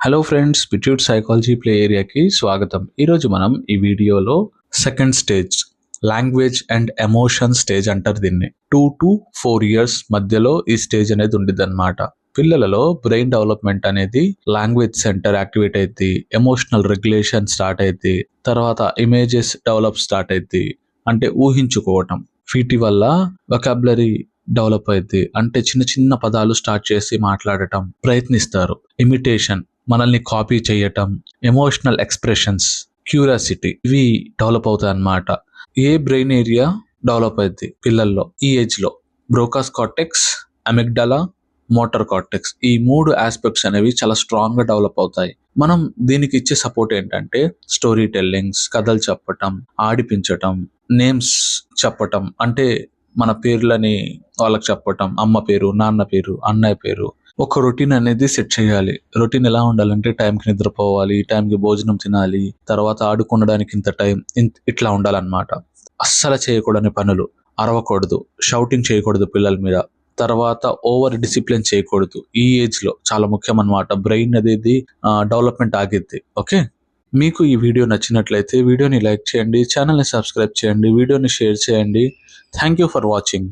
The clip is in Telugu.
హలో ఫ్రెండ్స్, బిట్యూట్ సైకాలజీ ప్లే ఏరియాకి స్వాగతం. ఈరోజు మనం ఈ వీడియోలో second stage language and emotion stage అంటారు దీన్ని. 2 to 4 years మధ్యలో ఈ స్టేజ్ అనేది ఉండిద్ది అనమాట. పిల్లలలో బ్రెయిన్ డెవలప్మెంట్ అనేది లాంగ్వేజ్ సెంటర్ యాక్టివేట్ అయింది, ఎమోషనల్ రెగ్యులేషన్ స్టార్ట్ అయింది, తర్వాత ఇమేజెస్ డెవలప్ స్టార్ట్ అయింది, అంటే ఊహించుకోవటం. వీటి వల్ల వొకాబులరీ డెవలప్ అయింది, అంటే చిన్న చిన్న పదాలు స్టార్ట్ చేసి మాట్లాడటం ప్రయత్నిస్తారు. ఇమిటేషన్, మనల్ని కాపీ చేయటం, ఎమోషనల్ ఎక్స్ప్రెషన్స్, క్యూరియాసిటీ, ఇవి డెవలప్ అవుతాయి అన్నమాట. ఏ బ్రెయిన్ ఏరియా డెవలప్ అయింది పిల్లల్లో ఈ ఏజ్ లో? Broca's cortex, amygdala, motor cortex, ఈ 3 ఆస్పెక్ట్స్ అనేవి చాలా స్ట్రాంగ్ గా డెవలప్ అవుతాయి. మనం దీనికి ఇచ్చే సపోర్ట్ ఏంటంటే స్టోరీ టెల్లింగ్స్, కథలు చెప్పటం, ఆడిపించటం, నేమ్స్ చెప్పటం, అంటే మన పేర్లని వాళ్ళకి చెప్పటం, అమ్మ పేరు, నాన్న పేరు, అన్నయ్య పేరు. ఒక రొటీన్ అనేది సెట్ చేయాలి. రొటీన్ ఎలా ఉండాలంటే టైంకి నిద్రపోవాలి, టైంకి భోజనం తినాలి, తర్వాత ఆడుకోవడానికి ఇంత టైం, ఇట్లా ఉండాలన్నమాట. అస్సలు చేయకూడని పనులు: అరవకూడదు, షౌటింగ్ చేయకూడదు పిల్లల మీద, తర్వాత ఓవర్ డిసిప్లిన్ చేయకూడదు. ఈ ఏజ్ లో చాలా ముఖ్యం అన్నమాట. బ్రెయిన్ అనేది డెవలప్మెంట్ ఆగిద్ది. ఓకే, మీకు ఈ వీడియో నచ్చినట్లయితే వీడియోని లైక్ చేయండి, ఛానల్ని సబ్స్క్రైబ్ చేయండి, వీడియోని షేర్ చేయండి. Thank you for watching.